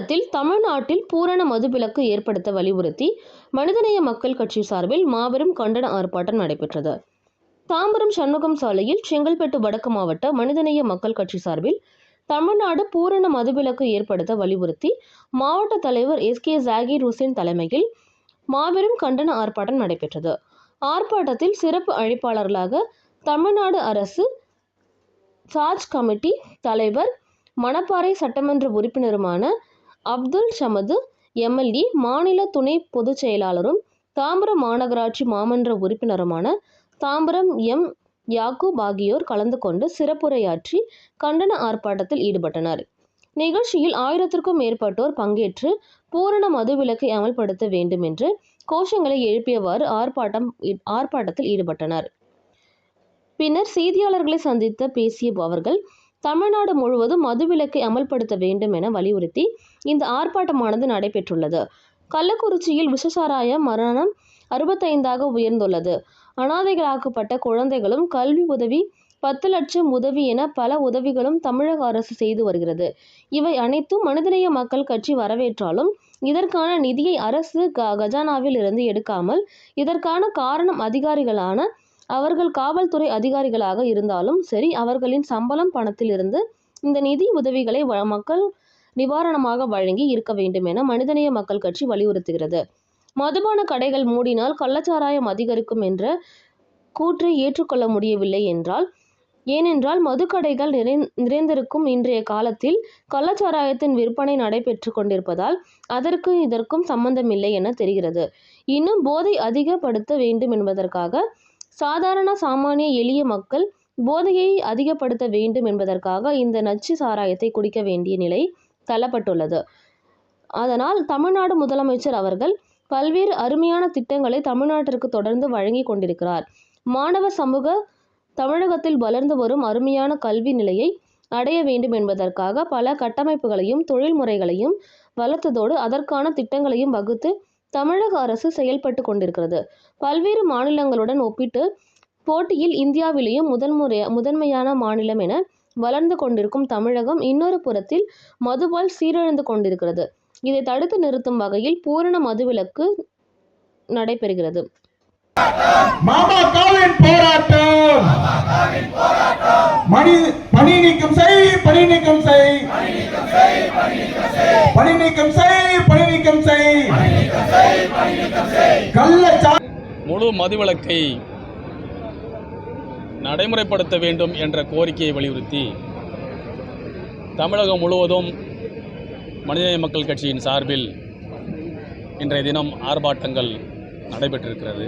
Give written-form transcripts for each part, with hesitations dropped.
தமிழகத்தில் தமிழ்நாட்டில் பூரண மதுவிலக்கு ஏற்படுத்த வலியுறுத்தி மனிதநேய மக்கள் கட்சி சார்பில் மாபெரும் கண்டன ஆர்ப்பாட்டம் நடைபெற்றது. தாம்பரம் சண்முகம் சாலையில் செங்கல்பட்டு வடக்கு மாவட்ட மனிதநேய மக்கள் கட்சி சார்பில் தமிழ்நாடு பூரண மதுவிலக்கு ஏற்படுத்த வலியுறுத்தி மாவட்ட தலைவர் எஸ்.கே. ஜாகீர் ஹுசேன் தலைமையில் மாபெரும் கண்டன ஆர்ப்பாட்டம் நடைபெற்றது. ஆர்ப்பாட்டத்தில் சிறப்பு அழைப்பாளர்களாக தமிழ்நாடு அரசு சார்ஜ் கமிட்டி தலைவர் மணப்பாறை சட்டமன்ற உறுப்பினருமான அப்துல் சமது எம்எல்ஏ, மாநில துணை பொதுச் செயலாளரும் தாம்பரம் மாநகராட்சி மாமன்ற உறுப்பினருமான தாம்பரம் எம். யாக்கூப் ஆகியோர் கலந்து கொண்டு சிறப்புரையாற்றி கண்டன ஆர்ப்பாட்டத்தில் ஈடுபட்டனர். நிகழ்ச்சியில் 1000க்கும் மேற்பட்டோர் பங்கேற்று பூரண மதுவிலக்கை அமல்படுத்த வேண்டும் என்று கோஷங்களை எழுப்பியவாறு ஆர்ப்பாட்டத்தில் ஈடுபட்டனர். பின்னர் செய்தியாளர்களை சந்தித்த பேசிய அவர்கள், தமிழ்நாடு முழுவதும் மதுவிலக்கை அமல்படுத்த வேண்டும் என வலியுறுத்தி இந்த ஆர்ப்பாட்டமானது நடைபெற்றுள்ளது. கள்ளக்குறிச்சியில் விஷசாராய மரணம் 65ஆக உயர்ந்துள்ளது. அனாதைகளாக்கப்பட்ட குழந்தைகளும் கல்வி உதவி, 10 லட்சம் உதவி என பல உதவிகளும் தமிழக அரசு செய்து வருகிறது. இவை அனைத்தும் மனிதநேய மக்கள் கட்சி வரவேற்றாலும் இதற்கான நிதியை அரசு கஜானாவில் இருந்து எடுக்காமல், இதற்கான காரணம் அதிகாரிகளான அவர்கள் காவல்துறை அதிகாரிகளாக இருந்தாலும் சரி, அவர்களின் சம்பளம் பணத்தில் இருந்து இந்த நிதி உதவிகளை மக்கள் நிவாரணமாக வழங்கி இருக்க வேண்டும் என மனிதநேய மக்கள் கட்சி வலியுறுத்துகிறது. மதுபான கடைகள் மூடினால் கள்ளச்சாராயம் அதிகரிக்கும் என்ற கூற்றை ஏற்றுக்கொள்ள முடியவில்லை ஏனென்றால் மதுக்கடைகள் நிறைந்திருக்கும் இன்றைய காலத்தில் கள்ளச்சாராயத்தின் விற்பனை நடைபெற்று கொண்டிருப்பதால் அதற்கும் இதற்கும் சம்பந்தமில்லை என தெரிகிறது. இன்னும் போதை அதிகப்படுத்த வேண்டும் என்பதற்காக சாதாரண சாமானிய எளிய மக்கள் போதையை அதிகப்படுத்த வேண்டும் என்பதற்காக இந்த நச்சு சாராயத்தை குடிக்க வேண்டிய நிலை தள்ளப்பட்டுள்ளது. அதனால் தமிழ்நாடு முதலமைச்சர் அவர்கள் பல்வேறு அருமையான திட்டங்களை தமிழ்நாட்டிற்கு தொடர்ந்து வழங்கி கொண்டிருக்கிறார். மாணவ சமூக தமிழகத்தில் வளர்ந்து வரும் அருமையான கல்வி நிலையை அடைய வேண்டும் என்பதற்காக பல கட்டமைப்புகளையும் தொழில் முறைகளையும் வளர்த்ததோடு அதற்கான திட்டங்களையும் வகுத்து தமிழக அரசு செயல்பட்டு கொண்டிருக்கிறது. பல்வேறு மாநிலங்களுடன் ஒப்பிட்டு போட்டியில் இந்தியாவிலேயும் முதன்மையான மாநிலம் என வளர்ந்து கொண்டிருக்கும் தமிழகம் இன்னொரு புறத்தில் மதுவால் சீரழிந்து கொண்டிருக்கிறது. இதை தடுத்து நிறுத்தும் வகையில் பூரண மதுவிலக்கு நடைபெறுகிறது. முழு மதுவிலக்கை நடைமுறைப்படுத்த வேண்டும் என்ற கோரிக்கையை வலியுறுத்தி தமிழகம் முழுவதும் மனிதநேய மக்கள் கட்சியின் சார்பில் இன்றைய தினம் ஆர்ப்பாட்டங்கள் நடைபெற்றிருக்கிறது.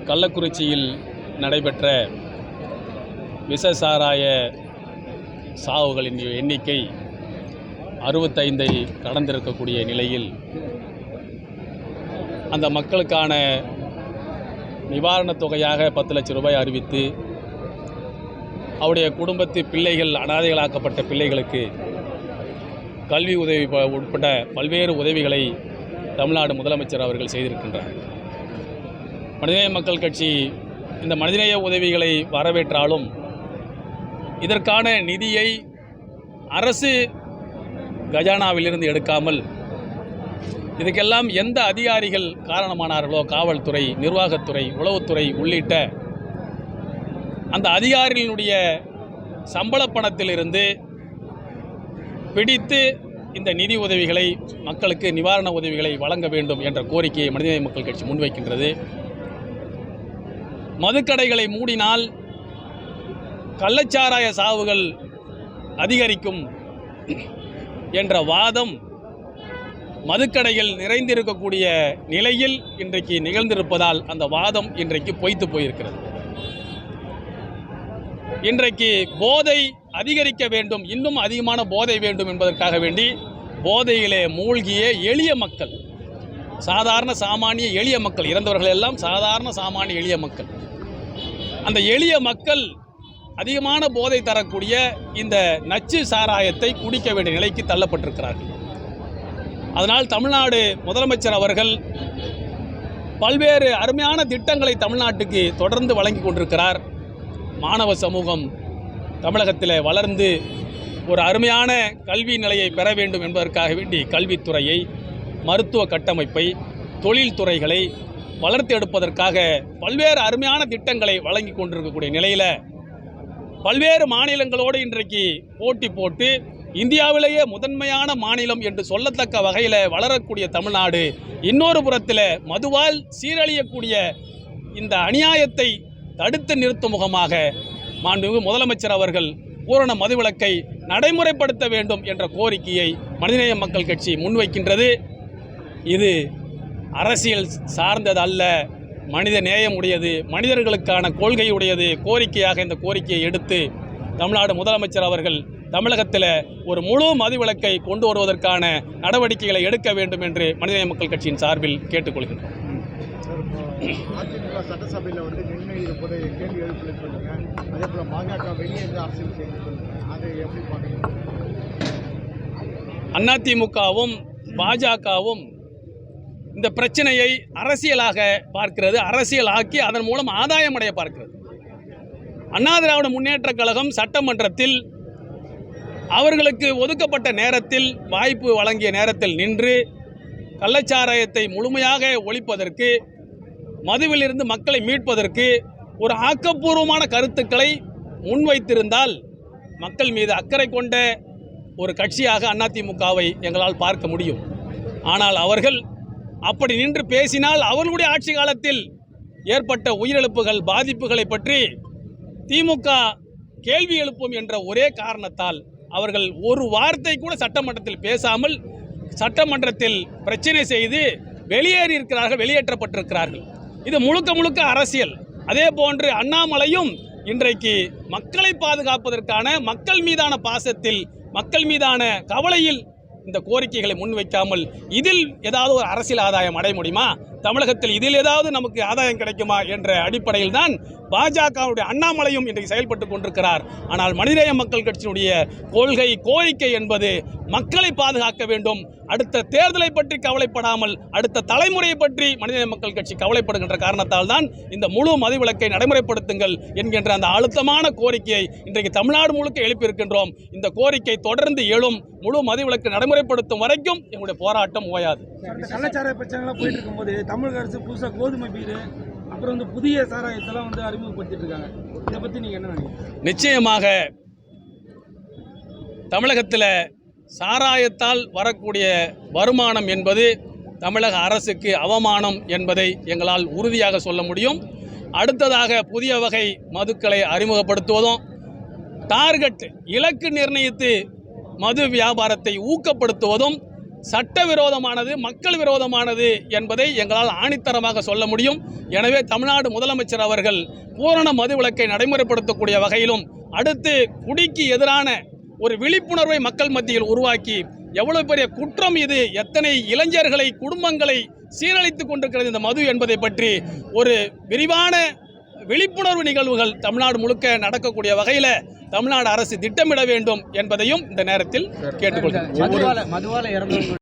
கள்ளக்குறிச்சியில் நடைபெற்ற விஷசாராய சாவுகளின் எண்ணிக்கை 65ஐ கடந்திருக்கக்கூடிய நிலையில் அந்த மக்களுக்கான நிவாரணத் தொகையாக 10 லட்சம் ரூபாய் அறிவித்து அவருடைய குடும்பத்து பிள்ளைகள், அனாதைகளாக்கப்பட்ட பிள்ளைகளுக்கு கல்வி உதவி உட்பட பல்வேறு உதவிகளை தமிழ்நாடு முதலமைச்சர் அவர்கள் செய்திருக்கின்றார். மனிதநேய மக்கள் கட்சி இந்த மனிதநேய உதவிகளை வரவேற்றாலும் இதற்கான நிதியை அரசு கஜானாவிலிருந்து எடுக்காமல் இதுக்கெல்லாம் எந்த அதிகாரிகள் காரணமானார்களோ, காவல்துறை, நிர்வாகத்துறை, உளவுத்துறை உள்ளிட்ட அந்த அதிகாரிகளுடைய சம்பள பணத்திலிருந்து பிடித்து இந்த நிதி உதவிகளை மக்களுக்கு நிவாரண உதவிகளை வழங்க வேண்டும் என்ற கோரிக்கையை மனிதநேய மக்கள் கட்சி முன்வைக்கின்றது. மதுக்கடைகளை மூடினால் கள்ளச்சாராய சாவுகள் அதிகரிக்கும் என்ற வாதம் மதுக்கடைகள் நிறைந்திருக்கக்கூடிய நிலையில் இன்றைக்கு நிகழ்ந்திருப்பதால் அந்த வாதம் இன்றைக்கு பொய்த்து போயிருக்கிறது. இன்றைக்கு போதை அதிகரிக்க வேண்டும், இன்னும் அதிகமான போதை வேண்டும் என்பதற்காக வேண்டி போதையிலே மூழ்கிய எளிய மக்கள், சாதாரண சாமானிய எளிய மக்கள், இறந்தவர்கள் எல்லாம் சாதாரண சாமானிய எளிய மக்கள், அந்த எளிய மக்கள் அதிகமான போதை தரக்கூடிய இந்த நச்சு சாராயத்தை குடிக்க வேண்டிய நிலைக்கு தள்ளப்பட்டிருக்கிறார்கள். அதனால் தமிழ்நாடு முதலமைச்சர் அவர்கள் பல்வேறு அருமையான திட்டங்களை தமிழ்நாட்டுக்கு தொடர்ந்து வழங்கி கொண்டிருக்கிறார். மாணவ சமூகம் தமிழகத்தில் வளர்ந்து ஒரு அருமையான கல்வி நிலையை பெற வேண்டும் என்பதற்காக வேண்டி கல்வித்துறையை, மருத்துவ கட்டமைப்பை, தொழில்துறைகளை வளர்த்து எடுப்பதற்காக பல்வேறு அருமையான திட்டங்களை வழங்கி கொண்டிருக்கக்கூடிய நிலையில் பல்வேறு மாநிலங்களோடு இன்றைக்கு போட்டி போட்டு இந்தியாவிலேயே முதன்மையான மாநிலம் என்று சொல்லத்தக்க வகையில் வளரக்கூடிய தமிழ்நாடு இன்னொரு புறத்தில் மதுவால் சீரழியக்கூடிய இந்த அநியாயத்தை தடுத்து நிறுத்தும் முகமாக மாண்புமிகு முதலமைச்சர் அவர்கள் பூரண மதுவிலக்கை நடைமுறைப்படுத்த வேண்டும் என்ற கோரிக்கையை மனிதநேய மக்கள் கட்சி முன்வைக்கின்றது. இது அரசியல் சார்ந்தது அல்ல, மனித நேயம் உடையது, மனிதர்களுக்கான கொள்கையுடையது கோரிக்கையாக இந்த கோரிக்கையை எடுத்து தமிழ்நாடு முதலமைச்சர் அவர்கள் தமிழகத்தில் ஒரு முழு மதுவிலக்கை கொண்டு வருவதற்கான நடவடிக்கைகளை எடுக்க வேண்டும் என்று மனிதநேய மக்கள் கட்சியின் சார்பில் கேட்டுக்கொள்கின்றோம். அதிமுக சட்டசபையில் வந்து நின்று இருப்பதை கேள்வி எழுப்பி சொல்லுங்க. அதே போல பாஜக வெளியே இருந்து அரசியல் செய்து சொல்லுங்க. அதை எப்படி பார்க்குறீங்க? அதிமுகவும் பாஜகவும் இந்த பிரச்சனையை அரசியலாக பார்க்கிறது, அரசியலாக்கி அதன் மூலம் ஆதாயம் அடைய பார்க்கிறது. அண்ணா திராவிட முன்னேற்றக் கழகம் சட்டமன்றத்தில் அவர்களுக்கு ஒதுக்கப்பட்ட நேரத்தில், வாய்ப்பு வழங்கிய நேரத்தில் நின்று கள்ளச்சாராயத்தை முழுமையாக ஒழிப்பதற்கு, மதுவிலிருந்து மக்களை மீட்பதற்கு ஒரு ஆக்கப்பூர்வமான கருத்துக்களை முன்வைத்திருந்தால் மக்கள் மீது அக்கறை கொண்ட ஒரு கட்சியாக அதிமுகவை எங்களால் பார்க்க முடியும். ஆனால் அவர்கள் அப்படி நின்று பேசினால் அவர்களுடைய ஆட்சி காலத்தில் ஏற்பட்ட உயிரிழப்புகள், பாதிப்புகளை பற்றி திமுக கேள்வி எழுப்பும் என்ற ஒரே காரணத்தால் அவர்கள் ஒரு வார்த்தை கூட சட்டமன்றத்தில் பேசாமல் சட்டமன்றத்தில் பிரச்சனை செய்து வெளியேறியிருக்கிறார்கள், வெளியேற்றப்பட்டிருக்கிறார்கள். இது முழுக்க முழுக்க அரசியல். அதே போன்று அண்ணாமலையும் இன்றைக்கு மக்களை பாதுகாப்பதற்கான, மக்கள் மீதான பாசத்தில், மக்கள் மீதான கவலையில் இந்த கோரிக்கைகளை முன்வைக்காமல் இதில் ஏதாவது ஒரு அரசியல் ஆதாயம் அடைய முடியுமா, தமிழகத்தில் இதில் ஏதாவது நமக்கு ஆதாயம் கிடைக்குமா என்ற அடிப்படையில் தான் பாஜகவுடைய அண்ணாமலையும் இன்றைக்கு செயல்பட்டு கொண்டிருக்கிறார். ஆனால் மனிதநேய மக்கள் கட்சியினுடைய கொள்கை, கோரிக்கை என்பது மக்களை பாதுகாக்க வேண்டும். அடுத்த தேர்தலை பற்றி கவலைப்படாமல் அடுத்த தலைமுறையை பற்றி மனிதநேய மக்கள் கட்சி கவலைப்படுகின்ற காரணத்தால் தான் இந்த முழு மதுவிலக்கை நடைமுறைப்படுத்துங்கள் என்கின்ற அந்த அழுத்தமான கோரிக்கையை இன்றைக்கு தமிழ்நாடு முழுக்க எழுப்பியிருக்கின்றோம். இந்த கோரிக்கை தொடர்ந்து எழும். முழு மதுவிலக்கு நடைமுறைப்படுத்தும் வரைக்கும் எங்களுடைய போராட்டம் ஓயாது. கள்ளச்சாராய பிரச்சனைலாம் போயிட்டு இருக்கும்போது தமிழக அரசு புதுசாக கோதுமை பீரு, அப்புறம் வந்து புதிய சாராயத்தெல்லாம் வந்து அறிமுகப்படுத்திட்டு இருக்காங்க. இதை பற்றி நீங்கள் என்ன நினைக்கிறீங்க? நிச்சயமாக தமிழகத்தில் சாராயத்தால் வரக்கூடிய வருமானம் என்பது தமிழக அரசுக்கு அவமானம் என்பதை எங்களால் உறுதியாக சொல்ல முடியும். அடுத்ததாக புதிய வகை மதுக்களை அறிமுகப்படுத்துவதும், டார்கெட் இலக்கு நிர்ணயித்து மது வியாபாரத்தை ஊக்கப்படுத்துவதும் சட்டவிரோதமானது, மக்கள் விரோதமானது என்பதை எங்களால் ஆணித்தரமாக சொல்ல முடியும். எனவே தமிழ்நாடு முதலமைச்சர் அவர்கள் பூரண மதுவிலக்கை நடைமுறைப்படுத்தக்கூடிய வகையிலும், அடுத்து குடிக்கு எதிரான ஒரு விழிப்புணர்வை மக்கள் மத்தியில் உருவாக்கி, எவ்வளவு பெரிய குற்றம் இது, எத்தனை இளைஞர்களை, குடும்பங்களை சீரழித்து கொண்டிருக்கிறது இந்த மது என்பதை பற்றி ஒரு விரிவான விழிப்புணர்வு நிகழ்வுகள் தமிழ்நாடு முழுக்க நடக்கக்கூடிய வகையில் தமிழ்நாடு அரசு திட்டமிட வேண்டும் என்பதையும் இந்த நேரத்தில் கேட்டுக்கொள்கிறேன். மதுவால இறந்தவங்க